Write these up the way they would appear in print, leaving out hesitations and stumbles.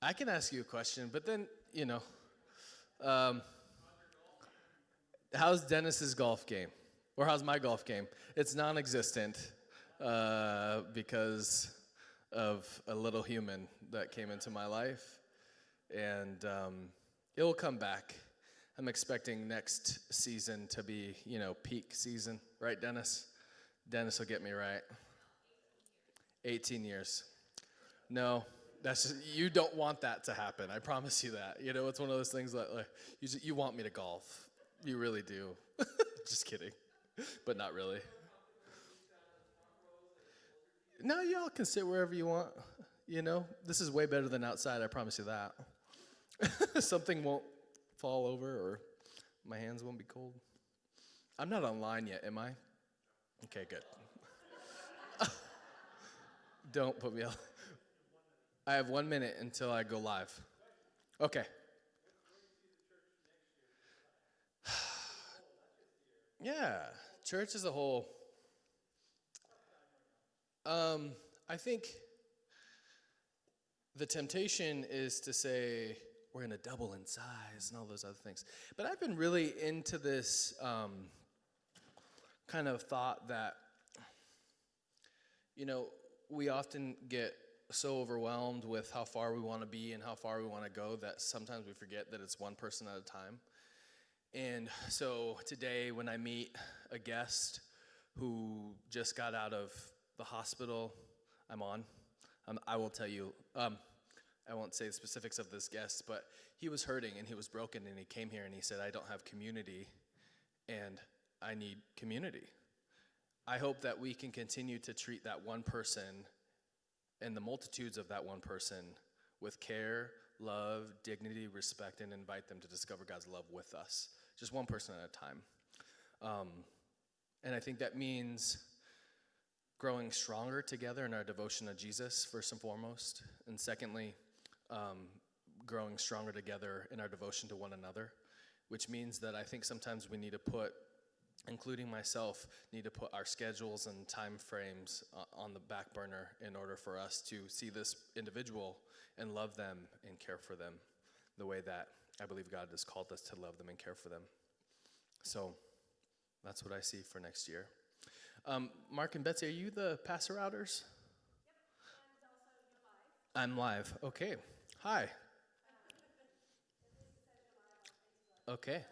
I can ask you a question, but then, um, how's Dennis's golf game? Or how's my golf game? It's non-existent because of a little human that came into my life. And it will come back. I'm expecting next season to be, peak season. Right, Dennis? Dennis will get me right. 18 years. No, that's just, you don't want that to happen. I promise you that. It's one of those things that you want me to golf. You really do. Just kidding. But not really. No, y'all can sit wherever you want. This is way better than outside. I promise you that. Something won't fall over or my hands won't be cold. I'm not online yet, am I? Okay, good. Don't put me on. I have 1 minute until I go live. Okay. Yeah, church as a whole. I think the temptation is to say we're going to double in size and all those other things. But I've been really into this kind of thought that, we often get so overwhelmed with how far we want to be and how far we want to go that sometimes we forget that it's one person at a time. And so today when I meet a guest who just got out of the hospital I will tell you, I won't say the specifics of this guest, but he was hurting and he was broken and he came here and he said, I don't have community and I need community. I hope that we can continue to treat that one person and the multitudes of that one person with care, love, dignity, respect, and invite them to discover God's love with us. Just one person at a time. And I think that means growing stronger together in our devotion to Jesus, first and foremost. And secondly, growing stronger together in our devotion to one another, which means that I think sometimes we need to put, including myself, need to put our schedules and time frames on the back burner in order for us to see this individual and love them and care for them the way that I believe God has called us to love them and care for them. So that's what I see for next year. Mark and Betsy, are you the passer outers? Yep, and also you're live. I'm live. Okay. Hi. Okay.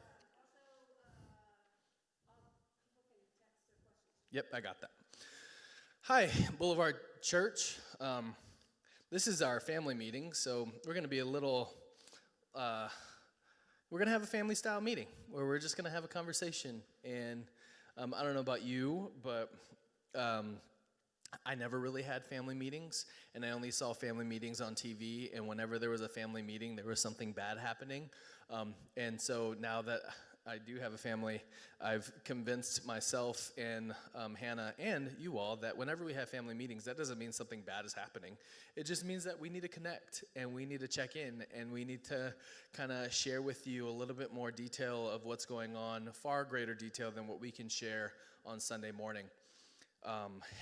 Yep, I got that. Hi, Boulevard Church. This is our family meeting, so we're going to be we're going to have a family-style meeting where we're just going to have a conversation. And I don't know about you, but I never really had family meetings, and I only saw family meetings on TV, and whenever there was a family meeting, there was something bad happening. And so now that I do have a family, I've convinced myself and Hannah and you all that whenever we have family meetings, that doesn't mean something bad is happening. It just means that we need to connect and we need to check in and we need to kind of share with you a little bit more detail of what's going on, far greater detail than what we can share on Sunday morning.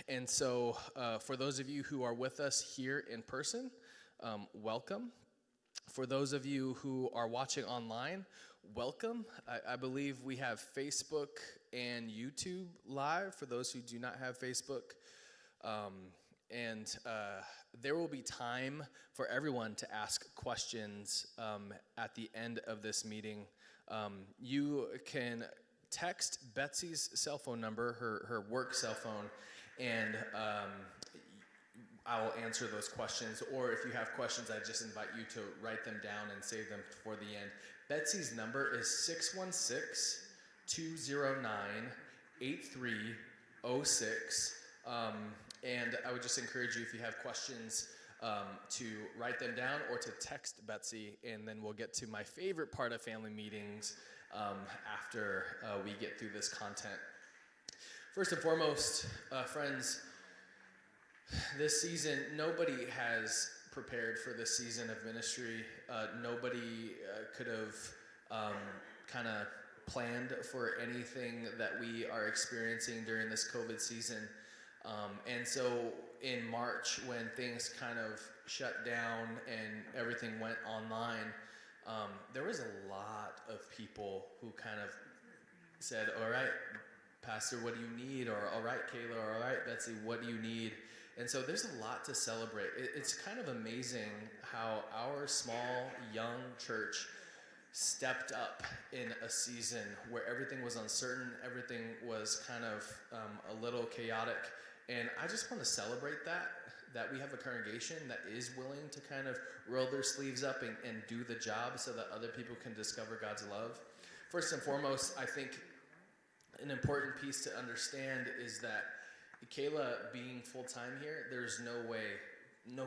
And so for those of you who are with us here in person, welcome. For those of you who are watching online, welcome. I believe we have Facebook and YouTube live for those who do not have Facebook. And there will be time for everyone to ask questions at the end of this meeting. You can text Betsy's cell phone number, her work cell phone, and I will answer those questions. Or if you have questions, I just invite you to write them down and save them for the end. Betsy's number is 616-209-8306. And I would just encourage you, if you have questions, to write them down or to text Betsy, and then we'll get to my favorite part of family meetings after we get through this content. First and foremost, friends, this season, nobody has prepared for this season of ministry. Nobody could have kind of planned for anything that we are experiencing during this COVID season. And so in March when things kind of shut down and everything went online, there was a lot of people who kind of said, all right, Pastor, what do you need? Or all right, Kayla, or all right, Betsy, what do you need? And so there's a lot to celebrate. It's kind of amazing how our small, young church stepped up in a season where everything was uncertain, everything was kind of a little chaotic. And I just want to celebrate that we have a congregation that is willing to kind of roll their sleeves up and do the job so that other people can discover God's love. First and foremost, I think an important piece to understand is that Kayla being full-time here, there's no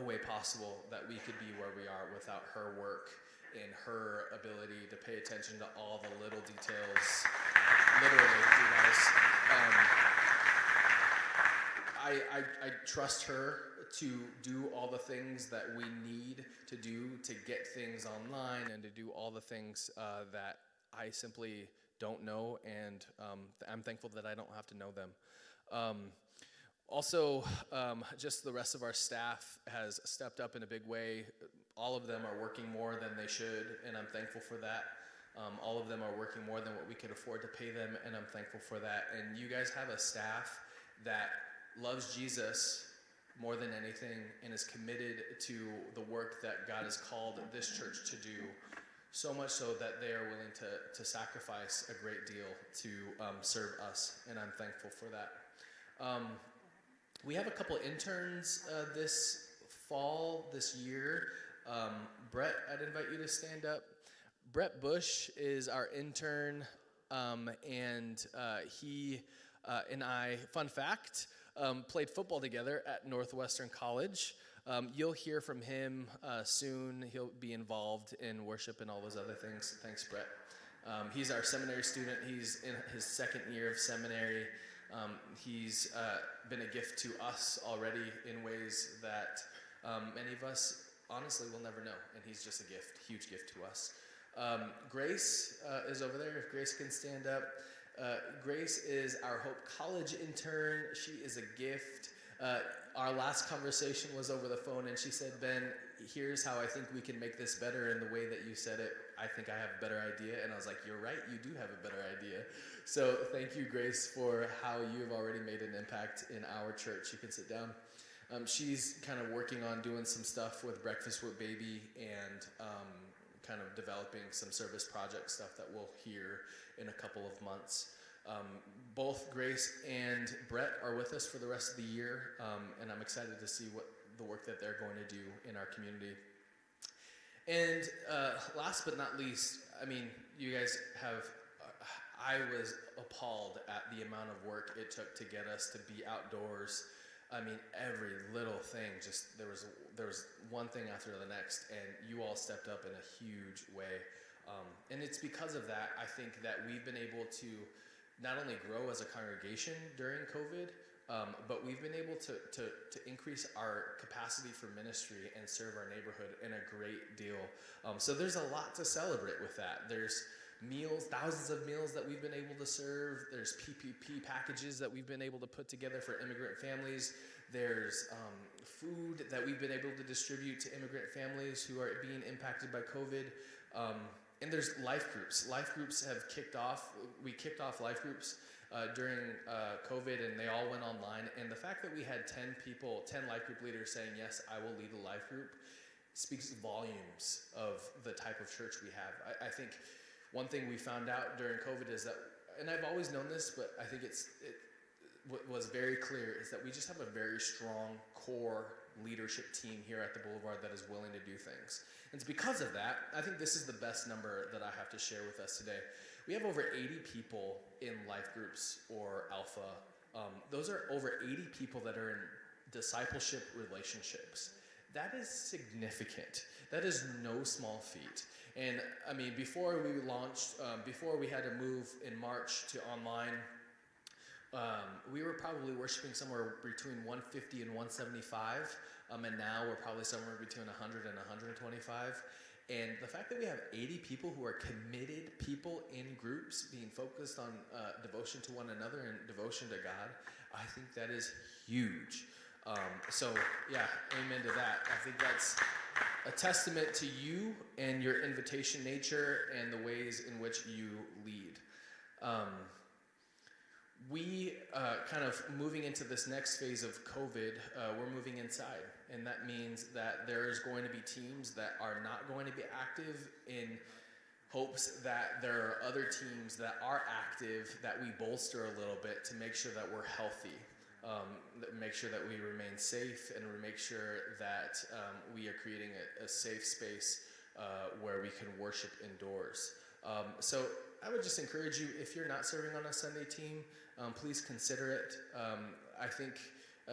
way possible that we could be where we are without her work and her ability to pay attention to all the little details. Literally, you guys. I trust her to do all the things that we need to do to get things online and to do all the things that I simply don't know, and I'm thankful that I don't have to know them. Also, just the rest of our staff has stepped up in a big way. All of them are working more than they should, and I'm thankful for that. All of them are working more than what we could afford to pay them, and I'm thankful for that. And you guys have a staff that loves Jesus more than anything and is committed to the work that God has called this church to do, so much so that they are willing to sacrifice a great deal to serve us, and I'm thankful for that. We have a couple interns this fall, this year. Brett, I'd invite you to stand up. Brett Bush is our intern, and he and I, fun fact, played football together at Northwestern College. You'll hear from him soon. He'll be involved in worship and all those other things. Thanks, Brett. He's our seminary student. He's in his second year of seminary. He's been a gift to us already in ways that many of us honestly will never know, and he's just a gift, huge gift to us. Grace is over there, if Grace can stand up. Grace is our Hope College intern. She is a gift. Our last conversation was over the phone, and she said, Ben, here's how I think we can make this better, and the way that you said it, I think I have a better idea. And I was like, you're right, you do have a better idea. So thank you, Grace, for how you've already made an impact in our church. You can sit down. She's kind of working on doing some stuff with Breakfast with Baby and kind of developing some service project stuff that we'll hear in a couple of months. Both Grace and Brett are with us for the rest of the year, and I'm excited to see what the work that they're going to do in our community. And last but not least, I mean, you guys have, I was appalled at the amount of work it took to get us to be outdoors. I mean, every little thing, just there was one thing after the next, and you all stepped up in a huge way. And it's because of that, I think, that we've been able to not only grow as a congregation during COVID, but we've been able to increase our capacity for ministry and serve our neighborhood in a great deal. So there's a lot to celebrate with that. There's meals, thousands of meals that we've been able to serve. There's PPP packages that we've been able to put together for immigrant families. There's food that we've been able to distribute to immigrant families who are being impacted by COVID. And there's life groups. Life groups have kicked off. We kicked off life groups during COVID, and they all went online. And the fact that we had 10 life group leaders saying, yes, I will lead a life group, speaks volumes of the type of church we have. I think one thing we found out during COVID is that, and I've always known this, but I think it was very clear, is that we just have a very strong core leadership team here at the Boulevard that is willing to do things. And it's because of that, I think this is the best number that I have to share with us today. We have over 80 people in life groups or Alpha. Those are over 80 people that are in discipleship relationships. That is significant. That is no small feat. And I mean, before we launched, before we had to move in March to online, we were probably worshiping somewhere between 150 and 175, and now we're probably somewhere between 100 and 125. And the fact that we have 80 people who are committed people in groups being focused on devotion to one another and devotion to God, I think that is huge. So yeah, amen to that. I think that's a testament to you and your invitation nature and the ways in which you lead. We kind of moving into this next phase of COVID, we're moving inside. And that means that there's going to be teams that are not going to be active in hopes that there are other teams that are active that we bolster a little bit to make sure that we're healthy, make sure that we remain safe, and make sure that we are creating a safe space where we can worship indoors. So I would just encourage you, if you're not serving on a Sunday team, please consider it. I think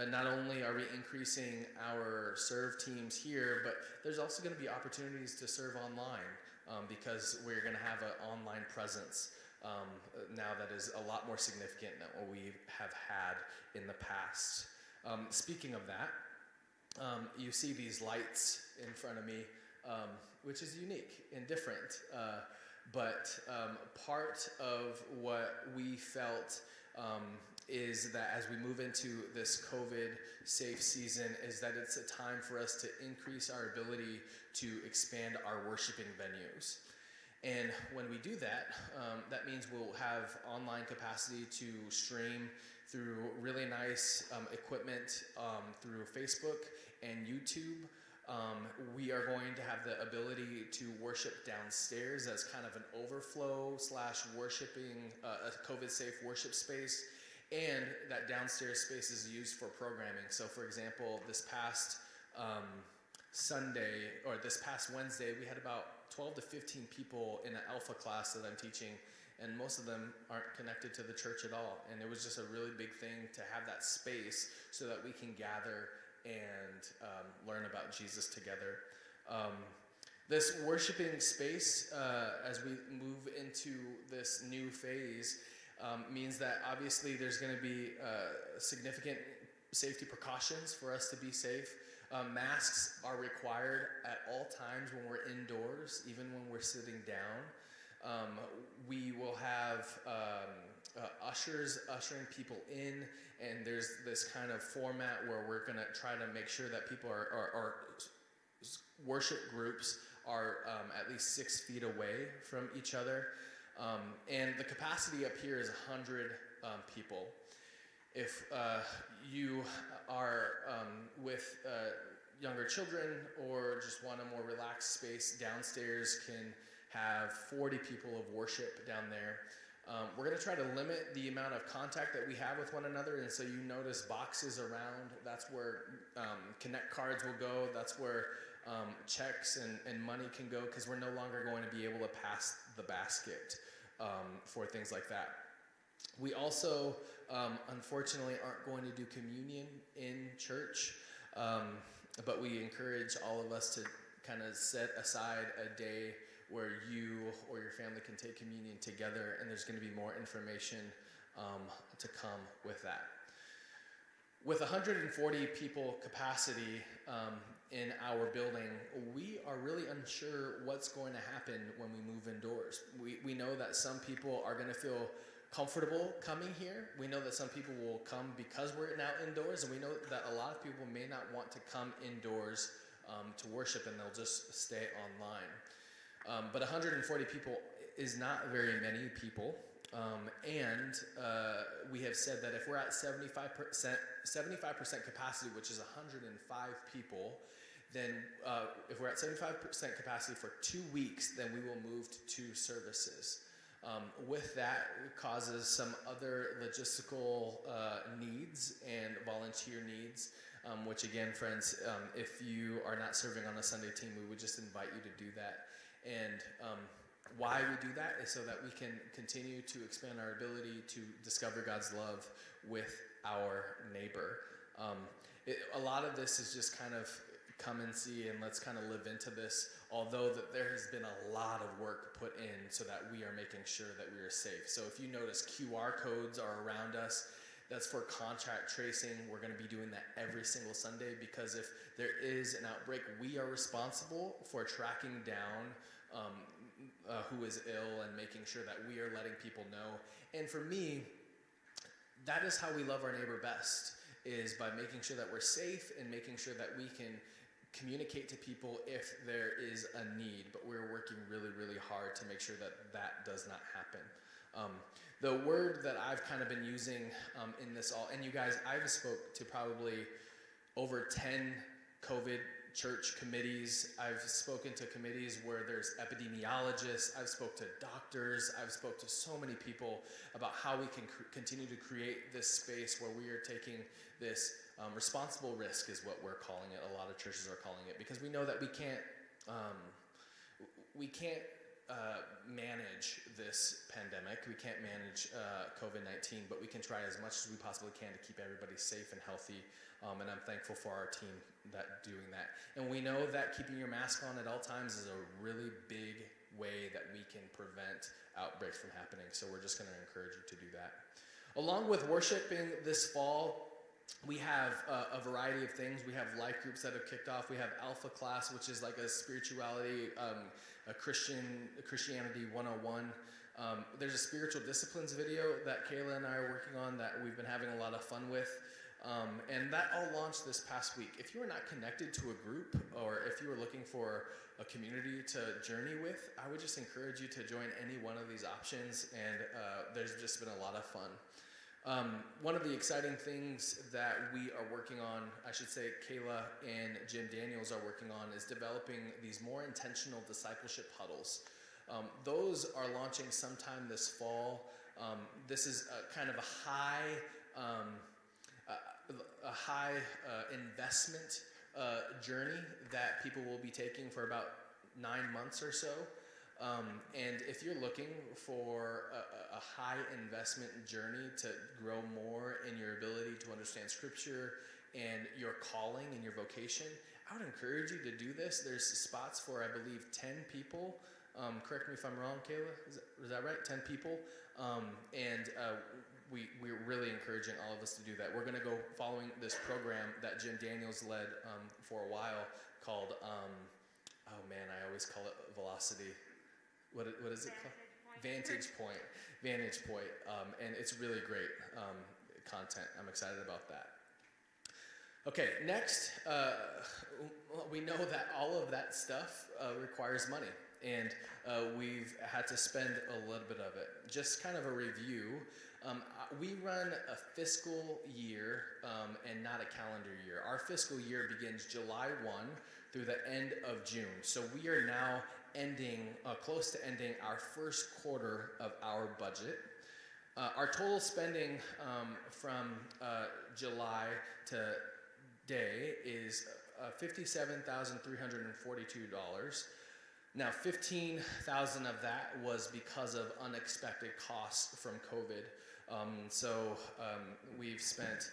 not only are we increasing our serve teams here, but there's also going to be opportunities to serve online because we're going to have an online presence now that is a lot more significant than what we have had in the past. Speaking of that, you see these lights in front of me, which is unique and different. But part of what we felt is that as we move into this COVID safe season is that it's a time for us to increase our ability to expand our worshiping venues. And when we do that, that means we'll have online capacity to stream through really nice equipment through Facebook and YouTube. We are going to have the ability to worship downstairs as kind of an overflow / worshiping, a COVID-safe worship space. And that downstairs space is used for programming. So for example, this past Sunday, or this past Wednesday, we had about 12 to 15 people in an alpha class that I'm teaching, and most of them aren't connected to the church at all. And it was just a really big thing to have that space so that we can gather and learn about Jesus together. This worshiping space, as we move into this new phase, means that obviously there's going to be significant safety precautions for us to be safe. Masks are required at all times when we're indoors, even when we're sitting down. We will have ushers ushering people in, and there's this kind of format where we're going to try to make sure that people are worship groups are at least 6 feet away from each other. And the capacity up here is 100 people. If you are with younger children or just want a more relaxed space, downstairs can have 40 people of worship down there. We're going to try to limit the amount of contact that we have with one another, and so you notice boxes around. That's where Connect cards will go. That's where checks and money can go, because we're no longer going to be able to pass the basket for things like that. We also, unfortunately, aren't going to do communion in church, but we encourage all of us to kind of set aside a day where you or your family can take communion together, and there's going to be more information to come with that. With 140 people capacity in our building, we are really unsure what's going to happen when we move indoors. We know that some people are going to feel comfortable coming here. We know that some people will come because we're now indoors, and we know that a lot of people may not want to come indoors to worship, and they'll just stay online. But 140 people is not very many people, and we have said that if we're at 75% capacity, which is 105 people, then if we're at 75% capacity for 2 weeks, then we will move to 2 services. With that, it causes some other logistical needs and volunteer needs, which again, friends, if you are not serving on a Sunday team, we would just invite you to do that. And why we do that is so that we can continue to expand our ability to discover God's love with our neighbor. A lot of this is just kind of come and see, and let's kind of live into this, although that there has been a lot of work put in so that we are making sure that we are safe. So if you notice, QR codes are around us. That's for contact tracing. We're going to be doing that every single Sunday, because if there is an outbreak, we are responsible for tracking down who is ill and making sure that we are letting people know. And for me, that is how we love our neighbor best, is by making sure that we're safe and making sure that we can communicate to people if there is a need, but we're working really, really hard to make sure that that does not happen. The word that I've kind of been using in this all, and you guys, I've spoke to probably over 10 COVID church committees. I've spoken to committees where there's epidemiologists. I've spoke to doctors. I've spoke to so many people about how we can continue to create this space where we are taking this responsible risk is what we're calling it. A lot of churches are calling it, because we know that we can't manage this pandemic. We can't manage COVID-19, but we can try as much as we possibly can to keep everybody safe and healthy. And I'm thankful for our team that doing that. And we know that keeping your mask on at all times is a really big way that we can prevent outbreaks from happening. So we're just going to encourage you to do that. Along with worshiping this fall, we have a variety of things. We have life groups that have kicked off. We have Alpha Class, which is like a spirituality, a Christianity 101. There's a spiritual disciplines video that Kayla and I are working on that we've been having a lot of fun with. And that all launched this past week. If you are not connected to a group, or if you are looking for a community to journey with, I would just encourage you to join any one of these options, and there's just been a lot of fun. One of the exciting things that we are working on, I should say Kayla and Jim Daniels are working on, is developing these more intentional discipleship huddles. Those are launching sometime this fall. This is kind of a high investment journey that people will be taking for about 9 months or so. And if you're looking for a high investment journey to grow more in your ability to understand Scripture and your calling and your vocation, I would encourage you to do this. There's spots for, I believe, 10 people. Correct me if I'm wrong, Kayla. Is that right? 10 people. We're really encouraging all of us to do that. We're going to go following this program that Jim Daniels led for a while called, I always call it Velocity. What is it called? Vantage Point. And it's really great content. I'm excited about that. Okay, next, we know that all of that stuff requires money, and we've had to spend a little bit of it. Just kind of a review. We run a fiscal year and not a calendar year. Our fiscal year begins July 1 through the end of June. So we are now close to ending our first quarter of our budget. Our total spending from July to day is $57,342. Now, $15,000 of that was because of unexpected costs from COVID. We've spent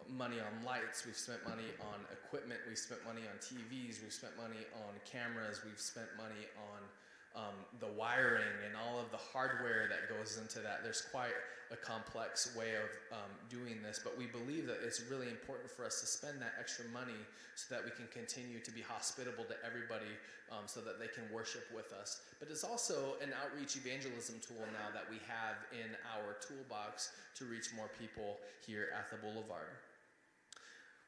money on lights, we've spent money on equipment, we've spent money on TVs, we've spent money on cameras, we've spent money on the wiring and all of the hardware that goes into that. There's quite a complex way of doing this, but we believe that it's really important for us to spend that extra money so that we can continue to be hospitable to everybody so that they can worship with us. But it's also an outreach evangelism tool now that we have in our toolbox to reach more people here at the Boulevard.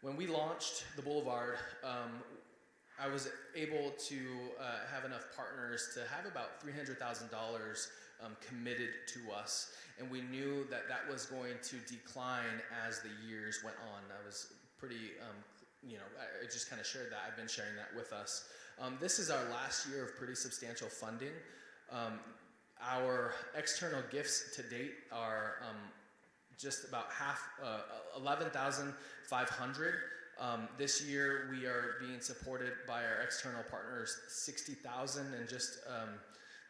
When we launched the Boulevard, I was able to have enough partners to have about $300,000 committed to us, and we knew that that was going to decline as the years went on. I was pretty, I just kind of shared that. I've been sharing that with us. This is our last year of pretty substantial funding. Our external gifts to date are just about half, 11,500. This year we are being supported by our external partners, 60,000, and just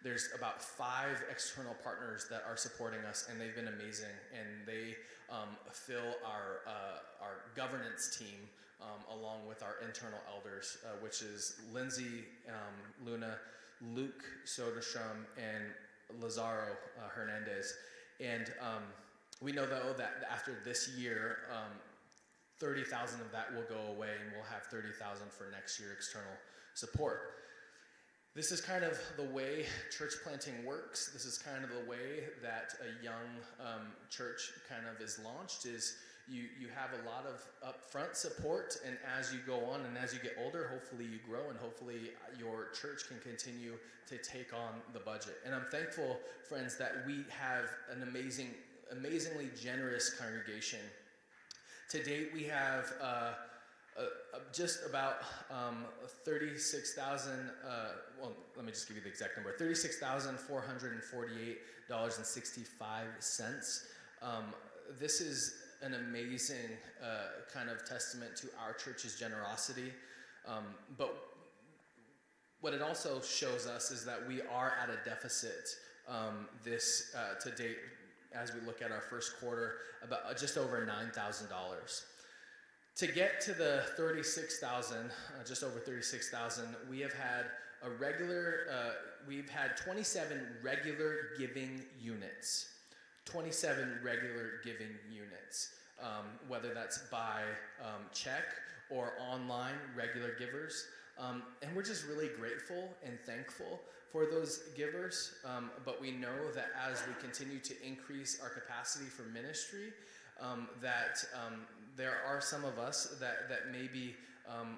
there's about 5 external partners that are supporting us, and they've been amazing, and they fill our governance team along with our internal elders, which is Lindsay, Luna, Luke Soderstrom, and Lazaro Hernandez. And we know, though, that after this year, 30,000 of that will go away, and we'll have 30,000 for next year external support. This is kind of the way church planting works. This is kind of the way that a young church kind of is launched, is you have a lot of upfront support, and as you go on and as you get older, hopefully you grow, and hopefully your church can continue to take on the budget. And I'm thankful, friends, that we have an amazingly generous congregation. To date, we have just about 36,000, well, let me just give you the exact number, $36,448.65. This is an amazing kind of testament to our church's generosity. But what it also shows us is that we are at a deficit to date, as we look at our first quarter, about just over $9,000. To get to the 36,000, just over 36,000, we have had we've had 27 regular giving units. 27 regular giving units, whether that's by check or online regular givers. And we're just really grateful and thankful for those givers. But we know that as we continue to increase our capacity for ministry, that there are some of us that maybe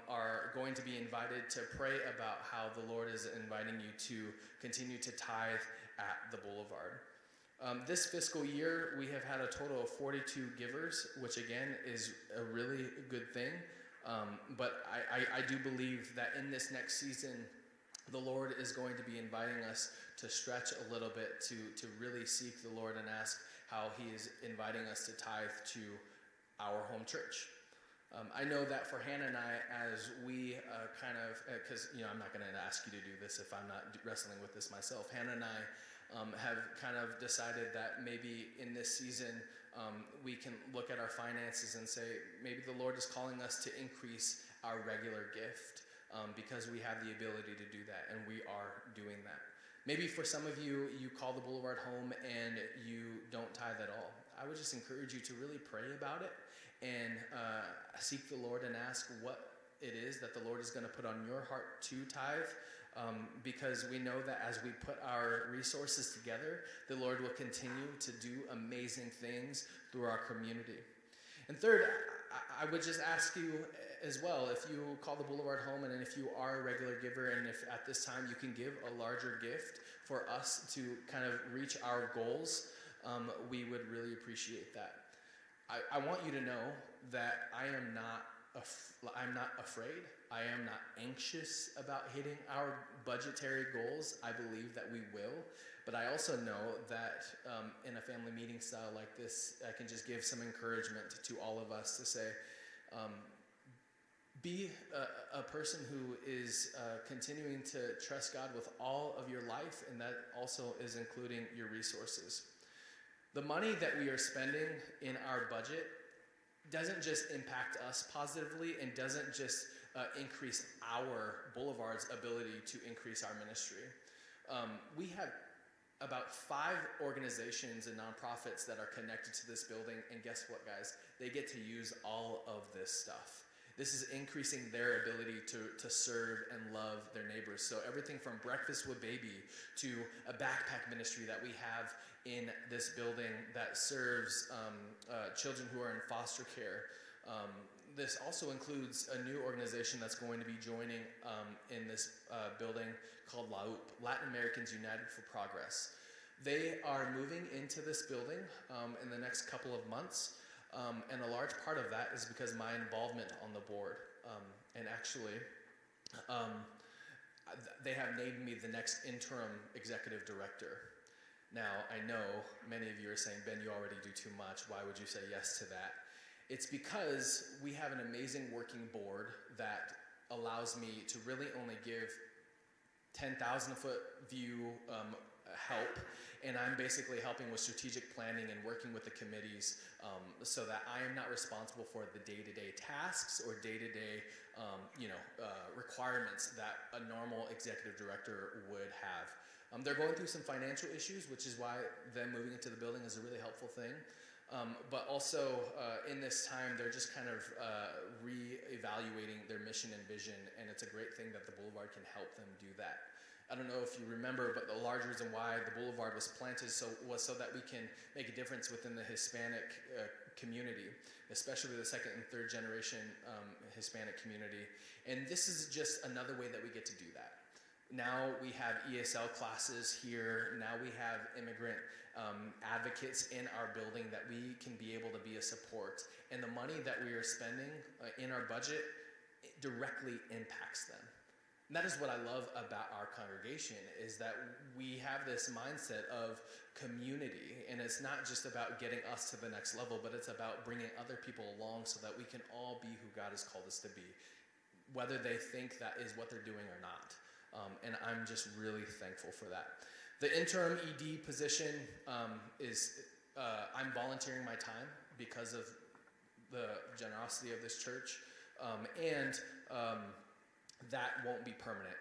are going to be invited to pray about how the Lord is inviting you to continue to tithe at the Boulevard. This fiscal year, we have had a total of 42 givers, which again is a really good thing. But I do believe that in this next season, the Lord is going to be inviting us to stretch a little bit, to really seek the Lord and ask how He is inviting us to tithe to our home church. I know that for Hannah and I, as we because I'm not going to ask you to do this if I'm not wrestling with this myself. Hannah and I have kind of decided that maybe in this season we can look at our finances and say maybe the Lord is calling us to increase our regular gift because we have the ability to do that, and we are doing that. Maybe for some of you, you call the Boulevard home and you don't tithe at all. I would just encourage you to really pray about it and seek the Lord and ask what it is that the Lord is going to put on your heart to tithe. Because we know that as we put our resources together, the Lord will continue to do amazing things through our community. And third, I would just ask you as well, if you call the Boulevard home and if you are a regular giver, and if at this time you can give a larger gift for us to kind of reach our goals, we would really appreciate that. I want you to know that I'm not afraid. I am not anxious about hitting our budgetary goals. I believe that we will. But I also know that in a family meeting style like this, I can just give some encouragement to all of us to say, be a person who is continuing to trust God with all of your life, and that also is including your resources. The money that we are spending in our budget doesn't just impact us positively and doesn't just increase our Boulevard's ability to increase our ministry. We have about 5 organizations and nonprofits that are connected to this building, and guess what, guys? They get to use all of this stuff. This is increasing their ability to serve and love their neighbors. So everything from Breakfast with Baby to a backpack ministry that we have in this building that serves children who are in foster care. This also includes a new organization that's going to be joining in this building called LAUP, Latin Americans United for Progress. They are moving into this building in the next couple of months, and a large part of that is because of my involvement on the board. And actually, they have named me the next interim executive director. Now, I know many of you are saying, Ben, you already do too much. Why would you say yes to that? It's because we have an amazing working board that allows me to really only give 10,000-foot view help, and I'm basically helping with strategic planning and working with the committees so that I am not responsible for the day-to-day tasks or day-to-day requirements that a normal executive director would have. They're going through some financial issues, which is why them moving into the building is a really helpful thing. But also in this time, they're just kind of re-evaluating their mission and vision, and it's a great thing that the Boulevard can help them do that. I don't know if you remember, but the large reason why the Boulevard was planted was so that we can make a difference within the Hispanic community, especially the second and third generation Hispanic community. And this is just another way that we get to do that. Now we have ESL classes here. Now we have immigrant advocates in our building that we can be able to be a support. And the money that we are spending in our budget directly impacts them. And that is what I love about our congregation, is that we have this mindset of community. And it's not just about getting us to the next level, but it's about bringing other people along so that we can all be who God has called us to be, whether they think that is what they're doing or not. And I'm just really thankful for that. The interim ED position is, I'm volunteering my time because of the generosity of this church. And that won't be permanent.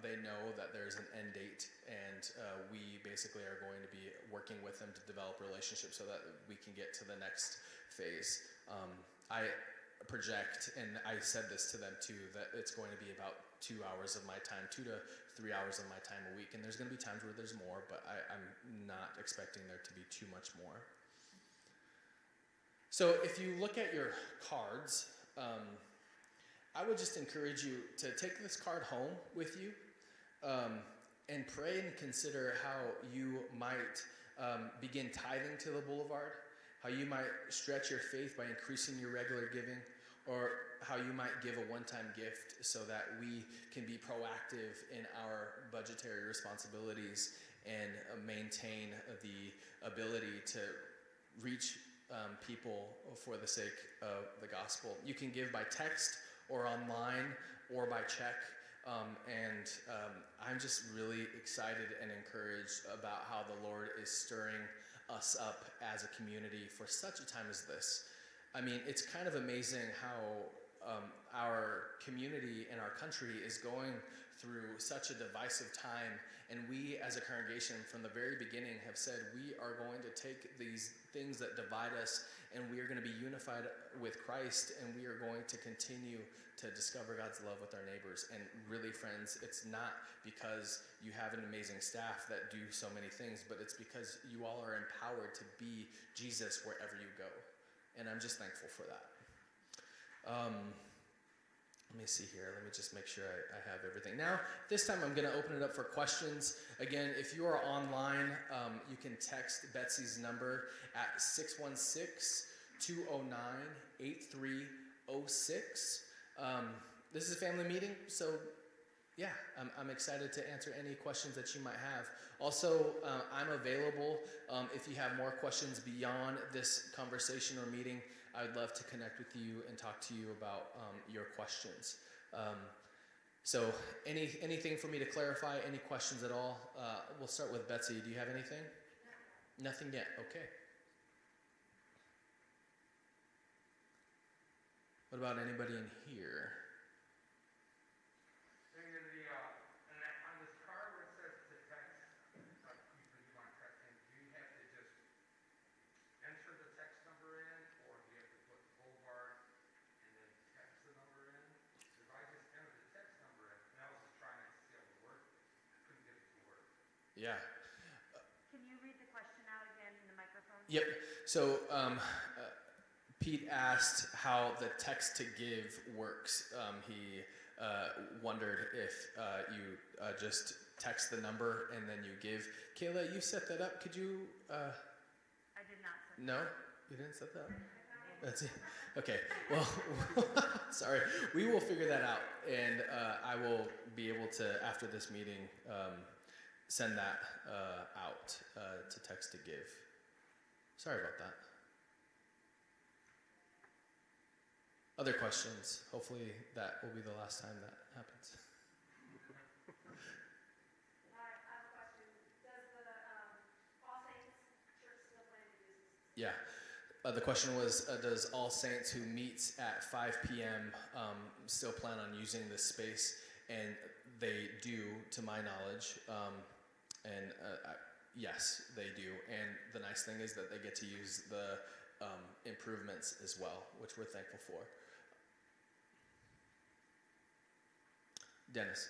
They know that there's an end date, and we basically are going to be working with them to develop relationships so that we can get to the next phase. I project, and I said this to them too, that it's going to be about 2 hours of my time, 2 to 3 hours of my time a week. And there's going to be times where there's more, but I'm not expecting there to be too much more. So if you look at your cards, I would just encourage you to take this card home with you and pray and consider how you might begin tithing to the Boulevard, how you might stretch your faith by increasing your regular giving, or how you might give a one-time gift so that we can be proactive in our budgetary responsibilities and maintain the ability to reach people for the sake of the gospel. You can give by text or online or by check. I'm just really excited and encouraged about how the Lord is stirring us up as a community for such a time as this. I mean, it's kind of amazing how our community and our country is going through such a divisive time, and we as a congregation from the very beginning have said we are going to take these things that divide us and we are going to be unified with Christ, and we are going to continue to discover God's love with our neighbors. And really, friends, it's not because you have an amazing staff that do so many things, but it's because you all are empowered to be Jesus wherever you go. And I'm just thankful for that. Let me see here. Let me just make sure I have everything. Now, this time I'm going to open it up for questions. Again, if you are online, you can text Betsy's number at 616-209-8306. This is a family meeting, so yeah, I'm excited to answer any questions that you might have. Also, I'm available if you have more questions beyond this conversation or meeting. I would love to connect with you and talk to you about your questions. So anything for me to clarify, any questions at all? We'll start with Betsy. Do you have anything? Nothing yet. Okay. What about anybody in here? Yeah. Can you read the question out again in the microphone? Yep. So Pete asked how the text to give works. He wondered if you just text the number and then you give. Kayla, you set that up. Could you? I did not set No? You didn't set that up? That's it. Okay. Well, sorry. We will figure that out. And I will be able to, after this meeting, send that out to text to give. Sorry about that. Other questions? Hopefully that will be the last time that happens. I have a question. Does the All Saints Church still plan to use this? Yeah. The question was, does All Saints, who meets at 5 p.m., still plan on using this space? And they do, to my knowledge. Yes, they do. And the nice thing is that they get to use the improvements as well, which we're thankful for. Dennis.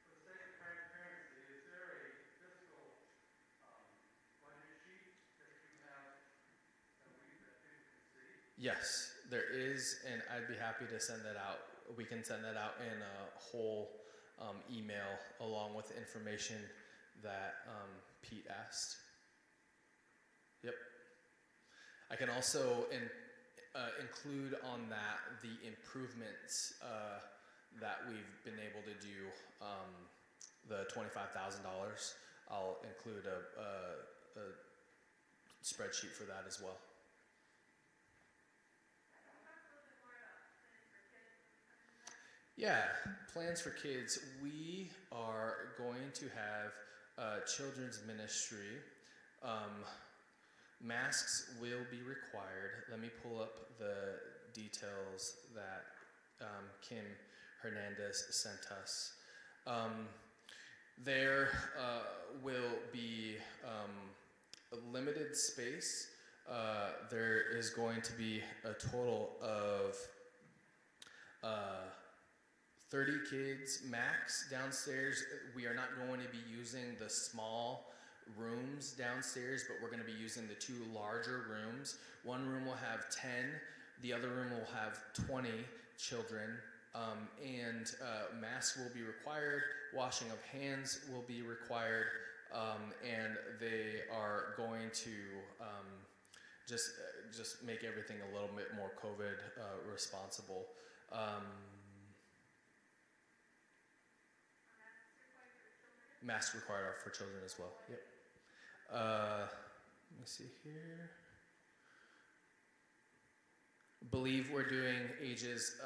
For the sake of transparency, is there a fiscal budget sheet that you have that people can see? Yes, there is, and I'd be happy to send that out. We can send that out in a whole email along with the information that Pete asked. Yep. I can also include on that the improvements that we've been able to do. The $25,000. I'll include a spreadsheet for that as well. Yeah, plans for kids. We are going to have children's ministry. Masks will be required. Let me pull up the details that Kim Hernandez sent us. There will be a limited space. There is going to be a total of 30 kids max downstairs. We are not going to be using the small rooms downstairs, but we're going to be using the two larger rooms. One room will have 10, the other room will have 20 children, and masks will be required, washing of hands will be required, and they are going to just make everything a little bit more COVID responsible. Masks required for children as well. Yep. Let me see here. Believe we're doing ages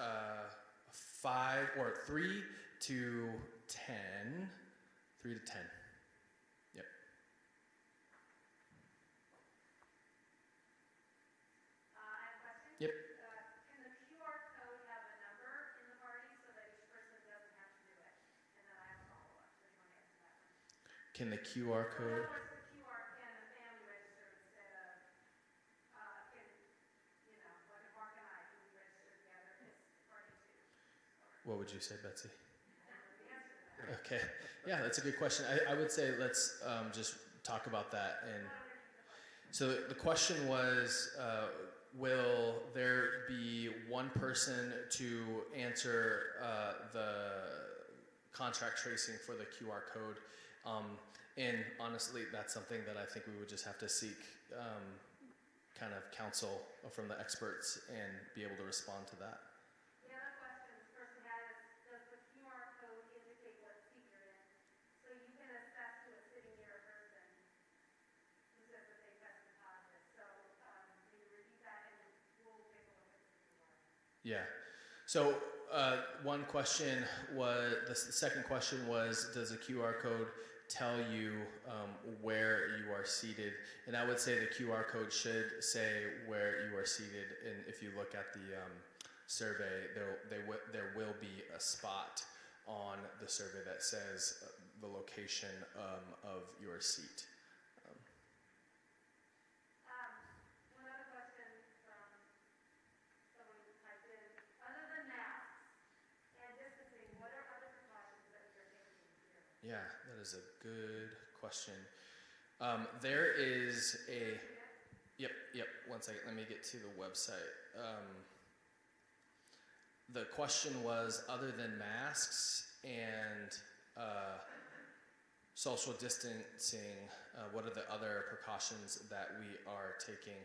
3 to 10. 3 to 10. Yep. I have a question. Yep. Can the QR code have a number in the party so that each person doesn't have to do it? And then I have a follow-up. So you want to answer that one? Can the QR In code? other words, the QR can the family register instead of, can, you know, like if Mark and I can we register together as party two? What would you say, Betsy? The answer to that. Okay. Yeah, that's a good question. I would say let's just talk about that. And so the question was, will there be one person to answer the contract tracing for the QR code? And honestly, that's something that I think we would just have to seek kind of counsel from the experts and be able to respond to that. The other question this person had is, does the QR code indicate what seat you're in? So you can assess who is sitting near a person who says that they tested positive. So, can you repeat that and we'll take a look at the QR? Yeah. So one question was, the second question was, does the QR code tell you where you are seated? And I would say the QR code should say where you are seated. And if you look at the survey, there will be a spot on the survey that says the location of your seat. One other question from someone who typed in, other than masks and distancing, what are other precautions that we are taking here? Yeah, that is a good question. There is a, yep, 1 second, let me get to the website. The question was, other than masks and social distancing, what are the other precautions that we are taking?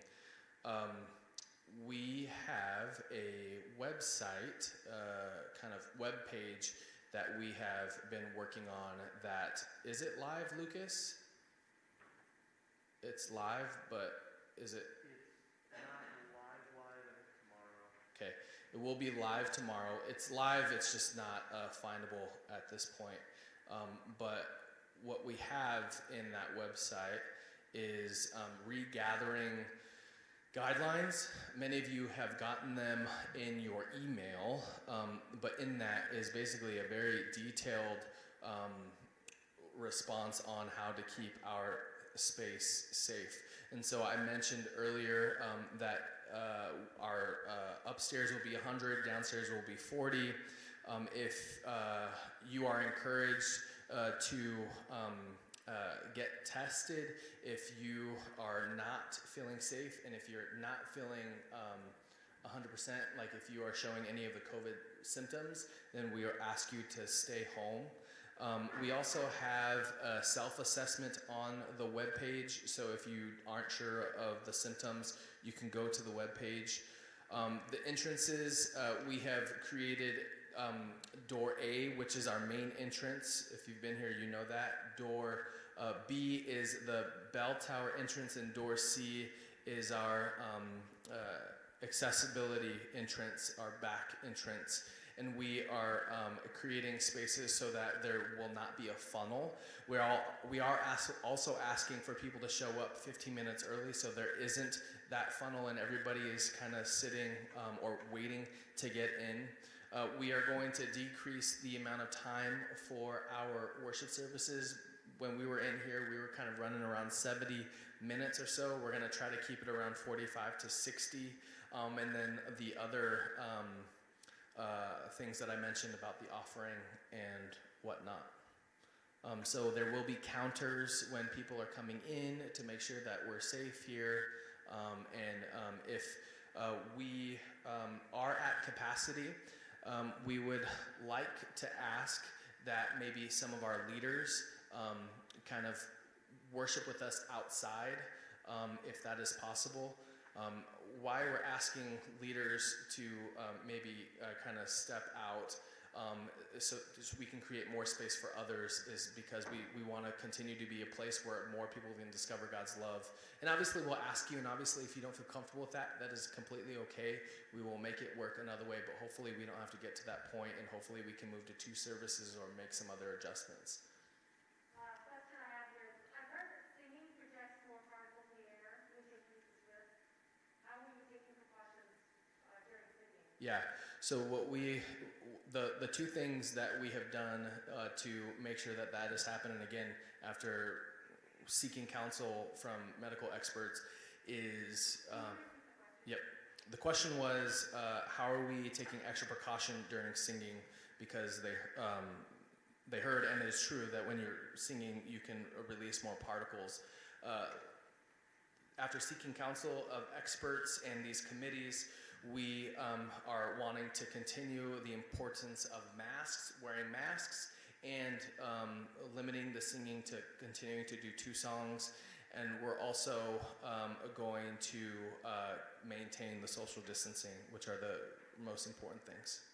We have a website, kind of web page that we have been working on that, is it live, Lucas? It's live, but is it? It's not live tomorrow. Okay, it will be live tomorrow. It's live, it's just not findable at this point. But what we have in that website is regathering guidelines. Many of you have gotten them in your email, but in that is basically a very detailed response on how to keep our space safe. And so I mentioned earlier that our upstairs will be 100, downstairs will be 40. If you are encouraged to get tested, if you are not feeling safe, and if you're not feeling 100%. Like if you are showing any of the COVID symptoms, then we ask you to stay home. We also have a self-assessment on the webpage, so if you aren't sure of the symptoms, you can go to the webpage. The entrances, we have created door A, which is our main entrance. If you've been here, you know that. Door B is the bell tower entrance, and door C is our accessibility entrance, our back entrance. And we are creating spaces so that there will not be a funnel. We are also asking for people to show up 15 minutes early so there isn't that funnel and everybody is kind of sitting or waiting to get in. We are going to decrease the amount of time for our worship services. When we were in here, we were kind of running around 70 minutes or so. We're going to try to keep it around 45 to 60. And then the other things that I mentioned about the offering and whatnot. So there will be counters when people are coming in to make sure that we're safe here. If we are at capacity, we would like to ask that maybe some of our leaders kind of worship with us outside, if that is possible. Why we're asking leaders to maybe kind of step out so we can create more space for others is because we want to continue to be a place where more people can discover God's love. And obviously we'll ask you, and obviously if you don't feel comfortable with that, that is completely okay. We will make it work another way, but hopefully we don't have to get to that point, and hopefully we can move to 2 services or make some other adjustments. Question I have here is, I've heard that singing projects more particles in the air, which increases risk. How are you taking precautions during singing? Yeah, so the 2 things that we have done to make sure that that is happening, again, after seeking counsel from medical experts, is, yep. The question was, how are we taking extra precaution during singing? Because they heard, and it is true, that when you're singing, you can release more particles. After seeking counsel of experts and these committees, we are wanting to continue the importance of masks, wearing masks, and limiting the singing to continuing to do 2 songs. And we're also going to maintain the social distancing, which are the most important things.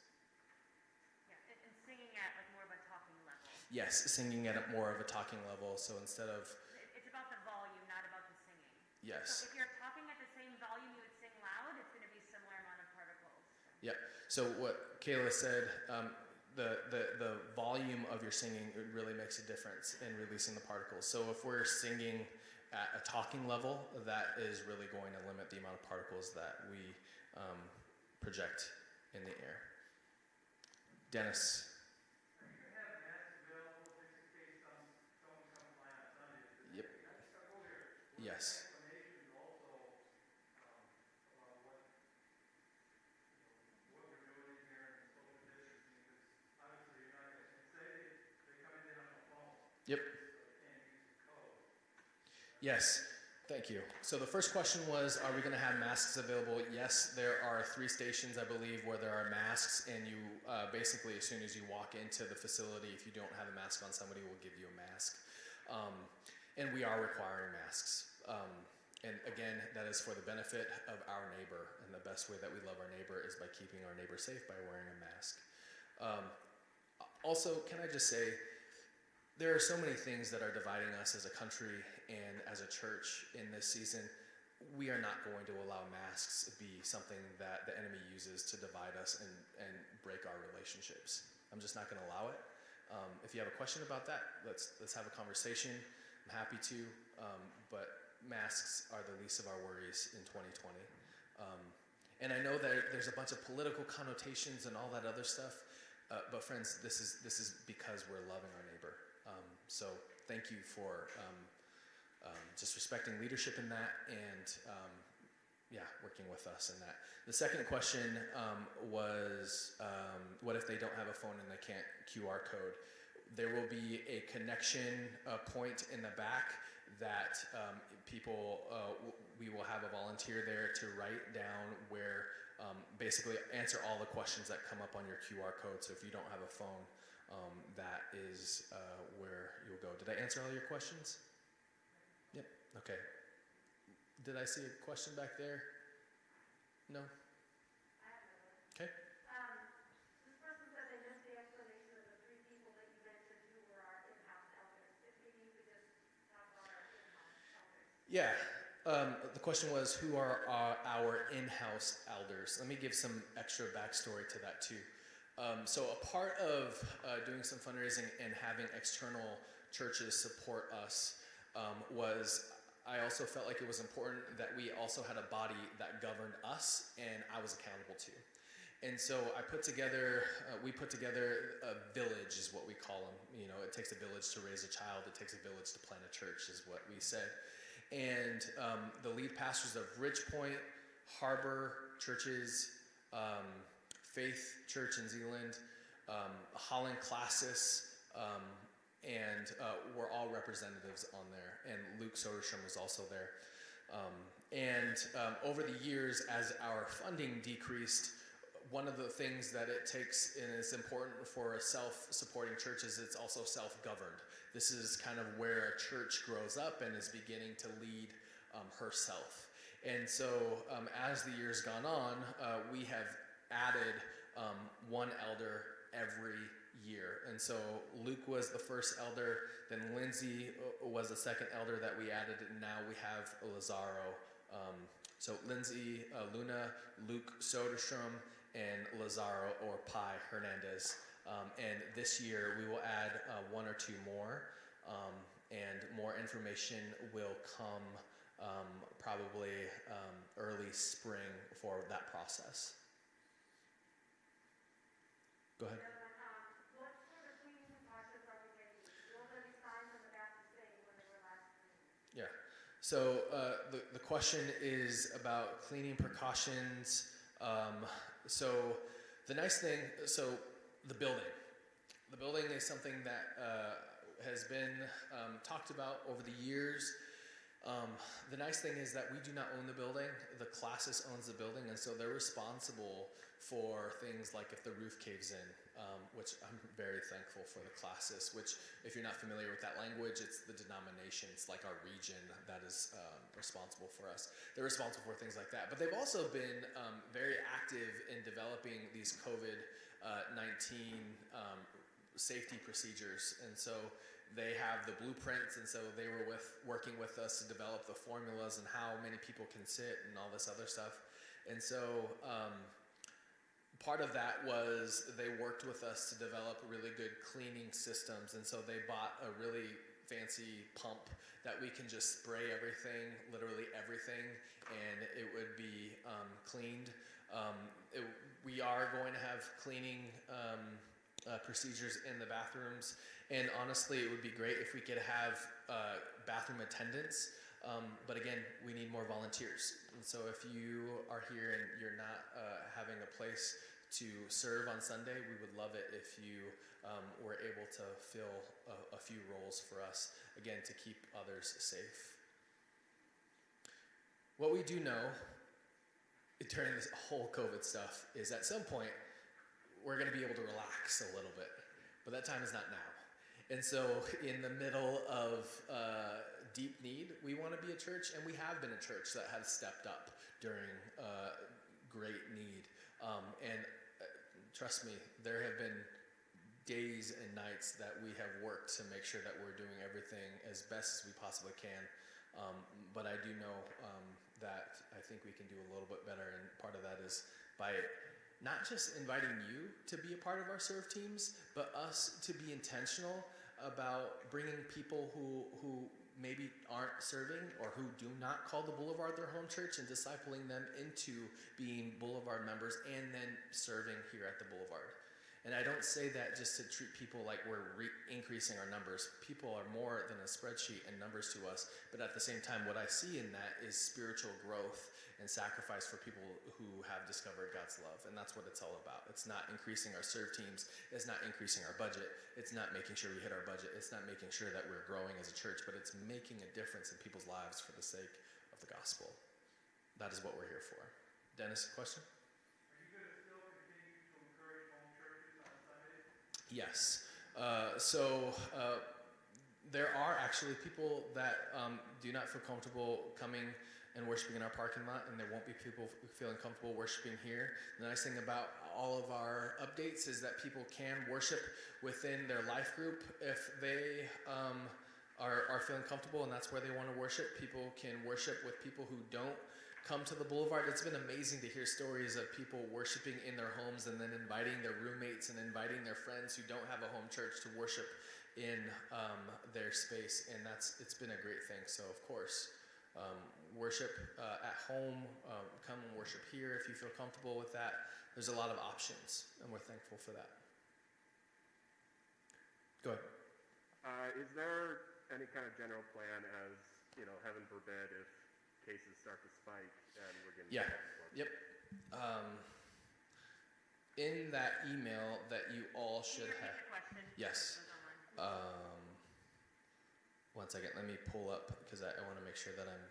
Yeah, and singing at like more of a talking level. Yes, singing at more of a talking level. So instead of, It's about the volume, not about the singing. yes. So if you're talking at the same volume you would sing loud, it's going to be similar amount of particles. Yep. So what Kayla said, the volume of your singing, it really makes a difference in releasing the particles. So if we're singing at a talking level, that is really going to limit the amount of particles that we project in the air. Dennis. Are you gonna have masks available just in case someone comes by on Sunday? Yep. I just got over here. Yes. Explanation also about what we're doing here and social distancing, because obviously you're not gonna say they come in on the phone. Yep. So they can't use the code. Yes. Thank you. So the first question was, are we going to have masks available? Yes, there are 3 stations, I believe, where there are masks, and you basically, as soon as you walk into the facility, if you don't have a mask on, somebody will give you a mask. And we are requiring masks. And again, that is for the benefit of our neighbor, and the best way that we love our neighbor is by keeping our neighbor safe by wearing a mask. Also, can I just say, there are so many things that are dividing us as a country and as a church in this season. We are not going to allow masks to be something that the enemy uses to divide us and break our relationships. I'm just not going to allow it. If you have a question about that, let's have a conversation. I'm happy to, but masks are the least of our worries in 2020. And I know that there's a bunch of political connotations and all that other stuff, but friends, this is because we're loving our neighbor. So thank you for just respecting leadership in that and working with us in that. The second question was, what if they don't have a phone and they can't QR code? There will be a connection point in the back that we will have a volunteer there to write down where basically answer all the questions that come up on your QR code. So if you don't have a phone, that is where you'll go. Did I answer all your questions? Yep. Okay. Did I see a question back there? No? Okay. This person said they missed the explanation of the three people that you mentioned who were our in-house elders. If maybe you could just talk about our in-house elders. Yeah. The question was, who are our in-house elders? Let me give some extra backstory to that too. So a part of doing some fundraising and having external churches support us was I also felt like it was important that we also had a body that governed us and I was accountable to. And so we put together a village is what we call them. You know, it takes a village to raise a child. It takes a village to plant a church is what we said. And the lead pastors of Ridgepoint, Harbor churches, Faith Church in Zeeland, Holland Classis, and we're all representatives on there. And Luke Soderstrom was also there. Over the years, as our funding decreased, one of the things that it takes, and it's important for a self-supporting church, is it's also self-governed. This is kind of where a church grows up and is beginning to lead herself. And so as the years gone on, we have added one elder every year. And so Luke was the first elder, then Lindsay was the second elder that we added, and now we have Lazaro. So Lindsay, Luna, Luke Soderstrom, and Lazaro or Pi Hernandez. And this year we will add one or two more, and more information will come probably early spring for that process. Go ahead. What sort of cleaning process are we taking? Will there be signs on the back to say when they were last cleaned? Yeah. So the question is about cleaning precautions. So the nice thing, the building is something that has been talked about over the years. The nice thing is that we do not own the building. The Classis owns the building, and so they're responsible for things like if the roof caves in, which I'm very thankful for the Classis, which if you're not familiar with that language, it's the denomination, it's like our region that is responsible for us. They're responsible for things like that. But they've also been very active in developing these COVID-19 safety procedures. And so they have the blueprints, and so they were working with us to develop the formulas and how many people can sit and all this other stuff. And so part of that was they worked with us to develop really good cleaning systems, and so they bought a really fancy pump that we can just spray everything, literally everything, and it would be cleaned. We are going to have cleaning procedures in the bathrooms, and honestly it would be great if we could have bathroom attendants, but again, we need more volunteers. And so if you are here and you're not having a place to serve on Sunday, we would love it if you were able to fill a few roles for us, again, to keep others safe. What we do know during this whole COVID stuff is at some point we're going to be able to relax a little bit, but that time is not now. And so in the middle of deep need, we want to be a church, and we have been a church that has stepped up during great need. Trust me, there have been days and nights that we have worked to make sure that we're doing everything as best as we possibly can. But I do know that I think we can do a little bit better, and part of that is by not just inviting you to be a part of our serve teams, but us to be intentional about bringing people who maybe aren't serving or who do not call the Boulevard their home church and discipling them into being Boulevard members and then serving here at the Boulevard. And I don't say that just to treat people like we're increasing our numbers. People are more than a spreadsheet and numbers to us, but at the same time, what I see in that is spiritual growth and sacrifice for people who have discovered God's love, and that's what it's all about. It's not increasing our serve teams, it's not increasing our budget, it's not making sure we hit our budget, it's not making sure that we're growing as a church, but it's making a difference in people's lives for the sake of the gospel. That is what we're here for. Dennis, question? Yes. There are actually people that do not feel comfortable coming and worshiping in our parking lot, and there won't be people feeling comfortable worshiping here. The nice thing about all of our updates is that people can worship within their life group if they are feeling comfortable, and that's where they want to worship. People can worship with people who don't come to the Boulevard. It's been amazing to hear stories of people worshiping in their homes and then inviting their roommates and inviting their friends who don't have a home church to worship in their space, and it's been a great thing. So of course, worship at home, come and worship here if you feel comfortable with that. There's a lot of options, and we're thankful for that. Go ahead. Is there any kind of general plan as, heaven forbid, if cases start to spike and we're getting Yeah. Yep. In that email that you all Can should you repeat have. the question? Yes. It was online. 1 second, let me pull up because I want to make sure that I'm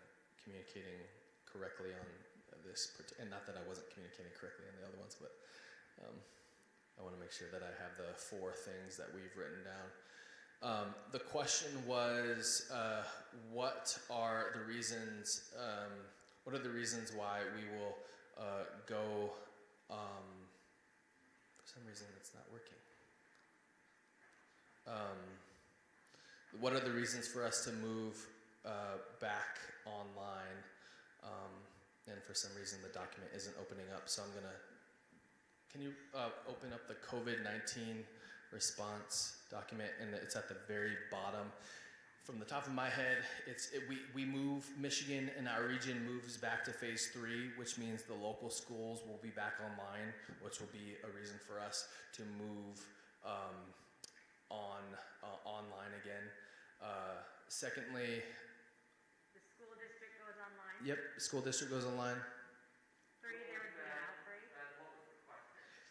communicating correctly on this, and not that I wasn't communicating correctly on the other ones, but I want to make sure that I have the 4 things that we've written down. The question was, what are the reasons why we will go? For some reason, it's not working. What are the reasons for us to move back online? And for some reason, the document isn't opening up. So can you open up the COVID-19 response document? And it's at the very bottom. From the top of my head, we move, Michigan and our region moves back to phase 3, which means the local schools will be back online, which will be a reason for us to move online again. Secondly, The school district goes online. yep, school district goes online. 3, there would be an outbreak.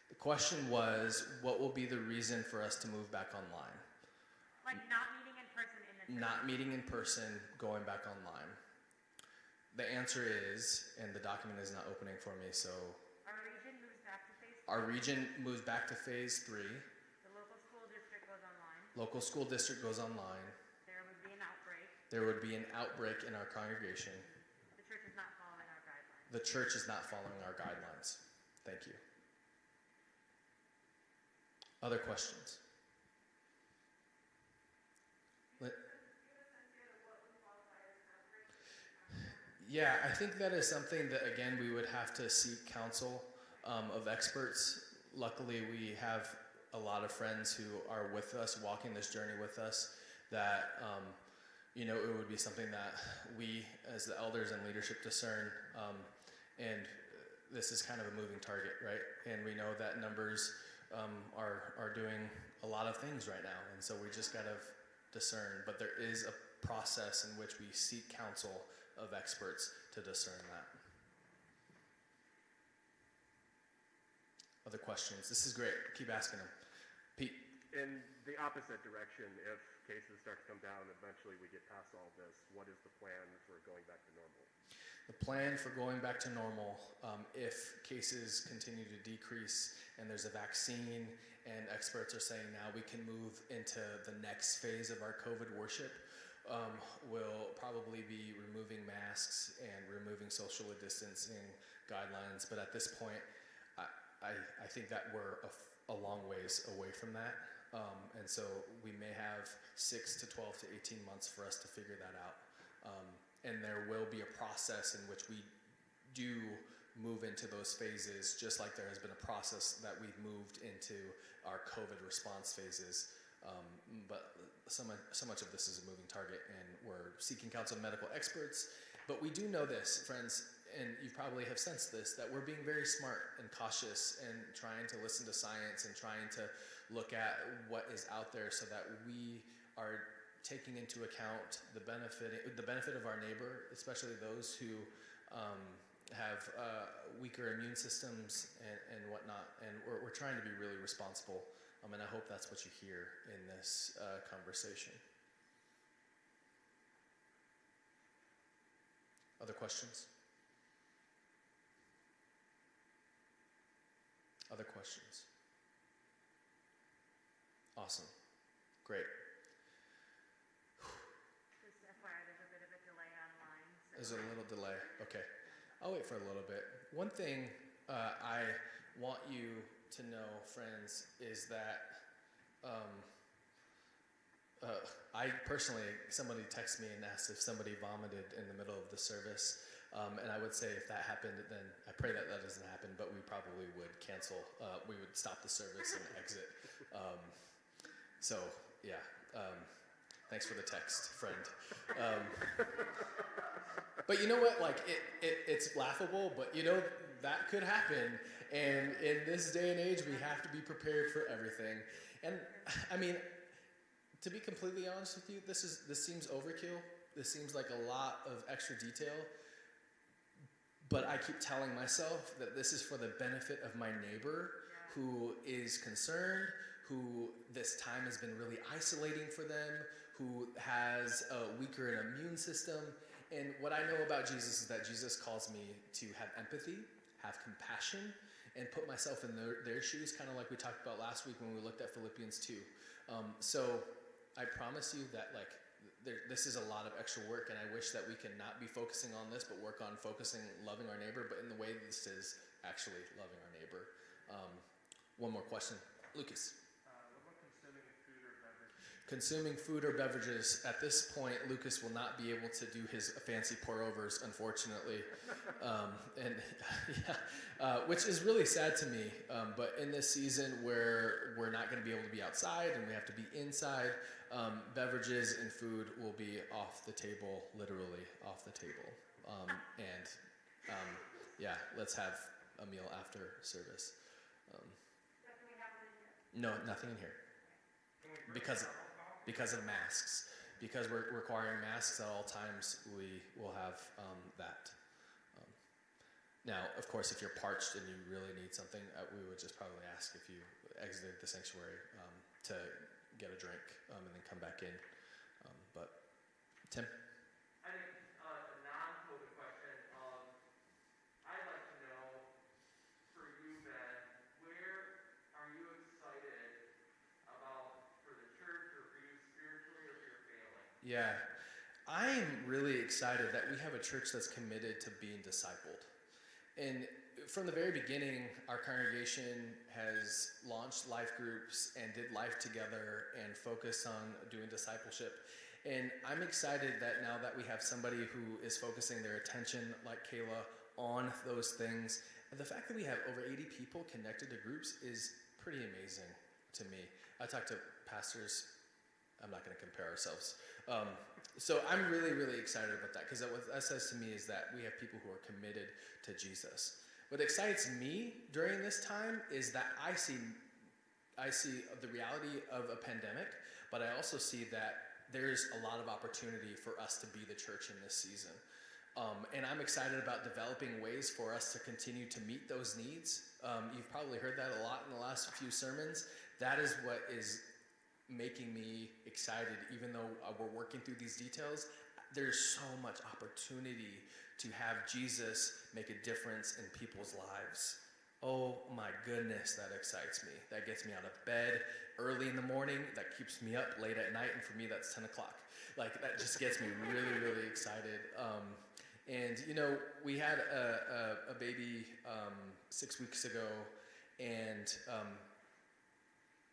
The question was, what will be the reason for us to move back online? Like not meeting in person in the church. Not meeting in person, going back online. The answer is, and the document is not opening for me, so Our region moves back to phase 3. our region moves back to phase 3. The local school district goes online. Local school district goes online. There would be an outbreak. There would be an outbreak in our congregation. The church is not following our guidelines. The church is not following our guidelines. Thank you. Other questions? Yeah, I think that is something that, again, we would have to seek counsel of experts. Luckily, we have a lot of friends who are with us, walking this journey with us, that, it would be something that we, as the elders and leadership, discern. And this is kind of a moving target, right? And we know that numbers are doing a lot of things right now. And so we just got to discern. But there is a process in which we seek counsel of experts to discern that. Other questions? This is great. Keep asking them. Pete. In the opposite direction, if cases start to come down, eventually we get past all this, what is the plan for going back to normal? The plan for going back to normal, if cases continue to decrease and there's a vaccine and experts are saying now we can move into the next phase of our COVID worship, will probably be removing masks and removing social distancing guidelines. But at this point, I think that we're a long ways away from that. And so we may have 6 to 12 to 18 months for us to figure that out. And there will be a process in which we do move into those phases, just like there has been a process that we've moved into our COVID response phases. But so much of this is a moving target, and we're seeking counsel of medical experts. But we do know this, friends, and you probably have sensed this, that we're being very smart and cautious and trying to listen to science and trying to look at what is out there so that we are taking into account the benefit of our neighbor, especially those who have weaker immune systems and whatnot. And we're trying to be really responsible. And I hope that's what you hear in this conversation. Other questions? Other questions? Awesome. Great. Just FYI, there's a bit of a delay online. So There's a little delay. Okay. I'll wait for a little bit. One thing I want you to know, friends, is that I personally, somebody texted me and asked if somebody vomited in the middle of the service. And I would say if that happened, then I pray that that doesn't happen, but we probably would cancel. We would stop the service and exit. So, yeah. Thanks for the text, friend. But you know what? Like, it's laughable, but you know, that could happen. And in this day and age, we have to be prepared for everything. And I mean, to be completely honest with you, this seems overkill. This seems like a lot of extra detail. But I keep telling myself that this is for the benefit of my neighbor who is concerned, who this time has been really isolating for them, who has a weaker immune system. And what I know about Jesus is that Jesus calls me to have empathy, have compassion, and put myself in their shoes, kind of like we talked about last week when we looked at Philippians 2. So I promise you that this is a lot of extra work, and I wish that we can not be focusing on this, but work on focusing, loving our neighbor, but in the way this is actually loving our neighbor. One more question. Lucas. What about consuming food or beverages? Consuming food or beverages. At this point, Lucas will not be able to do his fancy pour-overs, unfortunately. Which is really sad to me. But in this season where we're not going to be able to be outside and we have to be inside, beverages and food will be off the table, literally off the table. Let's have a meal after service. So can we have it in here? No, nothing in here. Because of masks. Because we're requiring masks at all times, we will have that. Now, of course, if you're parched and you really need something, we would just probably ask if you exited the sanctuary to get a drink and then come back in. But Tim? I think a non-COVID question. I'd like to know, for you, Ben, where are you excited about for the church or for you spiritually or for your family? Yeah. I'm really excited that we have a church that's committed to being discipled. And from the very beginning, our congregation has launched life groups and did life together and focused on doing discipleship. And I'm excited that now that we have somebody who is focusing their attention, like Kayla, on those things. And the fact that we have over 80 people connected to groups is pretty amazing to me. I talk to pastors. I'm not going to compare ourselves. So I'm really, really excited about that, because what that says to me is that we have people who are committed to Jesus. What excites me during this time is that I see the reality of a pandemic, but I also see that there's a lot of opportunity for us to be the church in this season. And I'm excited about developing ways for us to continue to meet those needs. You've probably heard that a lot in the last few sermons. That is what is making me excited. Even though we're working through these details, there's so much opportunity to have Jesus make a difference in people's lives. Oh my goodness, that excites me. That gets me out of bed early in the morning. That keeps me up late at night, and for me, that's 10 o'clock. Like, that just gets me really, really excited. And you know, we had a baby 6 weeks ago, and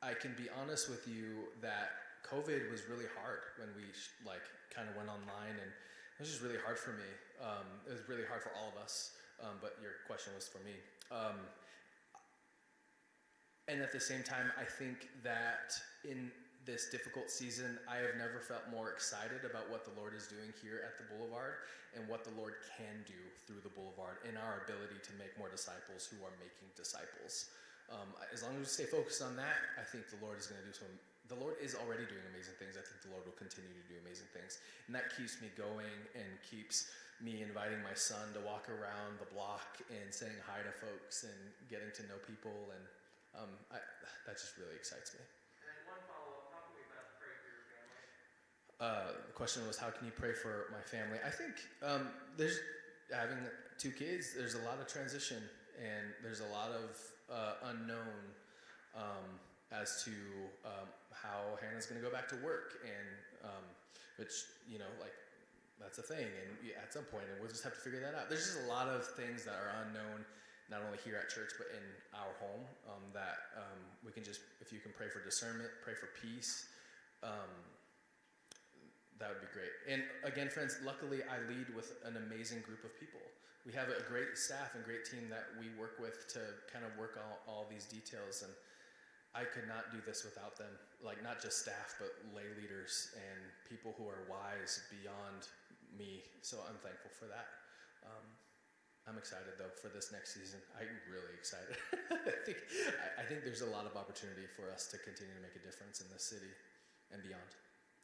I can be honest with you that COVID was really hard when we kind of went online, and it was just really hard for me. It was really hard for all of us, but your question was for me. And at the same time, I think that in this difficult season, I have never felt more excited about what the Lord is doing here at the Boulevard and what the Lord can do through the Boulevard in our ability to make more disciples who are making disciples. As long as we stay focused on that, I think the Lord is going to do some. The Lord is already doing amazing things. I think the Lord will continue to do amazing things. And that keeps me going and keeps me inviting my son to walk around the block and saying hi to folks and getting to know people. And that just really excites me. And then one follow-up, how can we best pray for your family? The question was, how can you pray for my family? I think there's having 2 kids, there's a lot of transition and there's a lot of unknown. as to how Hannah's going to go back to work, and which, you know, like, that's a thing, and at some point, and we'll just have to figure that out. There's just a lot of things that are unknown, not only here at church, but in our home, that we can just, if you can pray for discernment, pray for peace, that would be great. And again, friends, luckily I lead with an amazing group of people. We have a great staff and great team that we work with to kind of work all these details, and I could not do this without them. Like, not just staff, but lay leaders and people who are wise beyond me. So I'm thankful for that. I'm excited though for this next season. I'm really excited. I think there's a lot of opportunity for us to continue to make a difference in this city and beyond.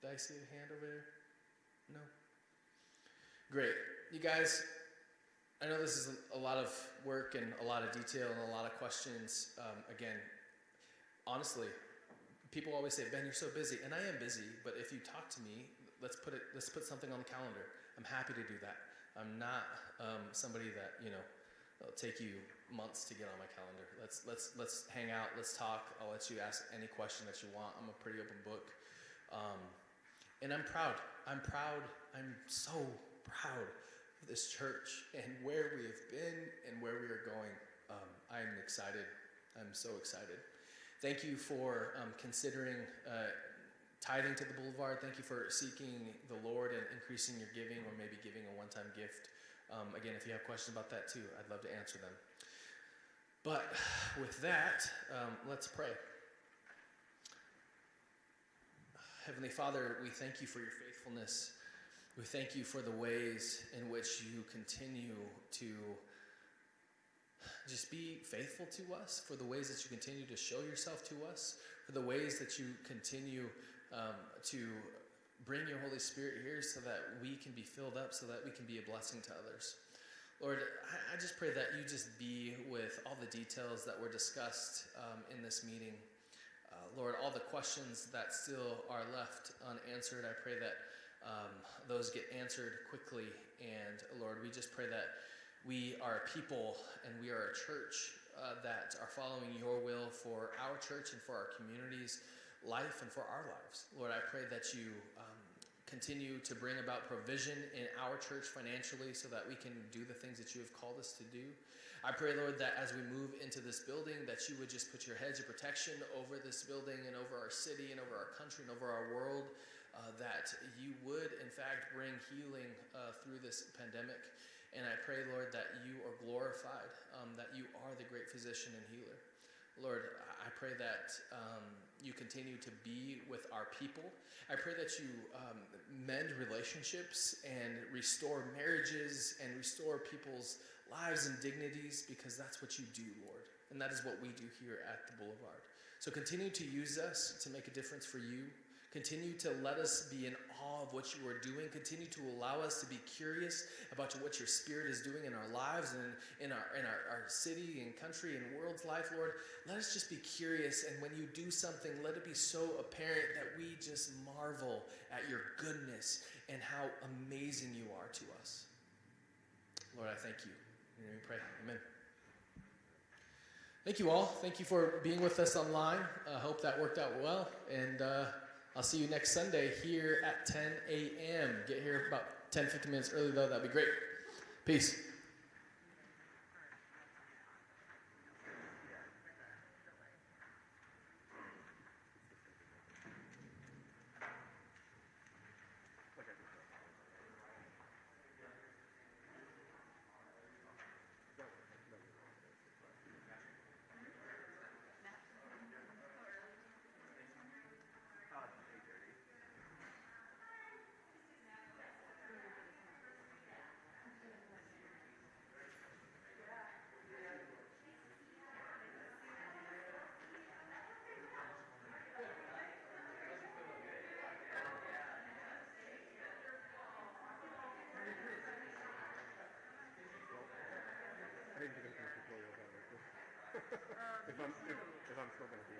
Did I see a hand over there? No? Great. You guys, I know this is a lot of work and a lot of detail and a lot of questions. Again, honestly, people always say, Ben, you're so busy. And I am busy, but if you talk to me, let's put something on the calendar. I'm happy to do that. I'm not somebody that, you know, it'll take you months to get on my calendar. Let's hang out. Let's talk. I'll let you ask any question that you want. I'm a pretty open book. And I'm proud. I'm so proud of this church and where we have been and where we are going. I'm excited. I'm so excited. Thank you for considering tithing to the Boulevard. Thank you for seeking the Lord and increasing your giving, or maybe giving a one-time gift. Again, if you have questions about that too, I'd love to answer them. But with that, let's pray. Heavenly Father, we thank you for your faithfulness. We thank you for the ways in which you continue to just be faithful to us, for the ways that you continue to show yourself to us, for the ways that you continue to bring your Holy Spirit here so that we can be filled up, so that we can be a blessing to others. Lord, I just pray that you just be with all the details that were discussed in this meeting. Lord, all the questions that still are left unanswered, I pray that those get answered quickly. And Lord, we just pray that we are a people and we are a church that are following your will for our church and for our community's life and for our lives. Lord, I pray that you continue to bring about provision in our church financially so that we can do the things that you have called us to do. I pray, Lord, that as we move into this building, that you would just put your hedge of protection over this building and over our city and over our country and over our world, that you would, in fact, bring healing through this pandemic. And I pray, Lord, that you are glorified, that you are the great physician and healer. Lord, I pray that you continue to be with our people. I pray that you mend relationships and restore marriages and restore people's lives and dignities, because that's what you do, Lord. And that is what we do here at the Boulevard. So continue to use us to make a difference for you. Continue to let us be in awe of what you are doing. Continue to allow us to be curious about what your Spirit is doing in our lives and in our city and country and world's life, Lord. Let us just be curious, and when you do something, let it be so apparent that we just marvel at your goodness and how amazing you are to us. Lord, I thank you. In your name we pray. Amen. Thank you all. Thank you for being with us online. I hope that worked out well. And I'll see you next Sunday here at 10 a.m. Get here about 10, 15 minutes early, though. That'd be great. Peace. I need to get a tutorial about it. If I'm still going to be,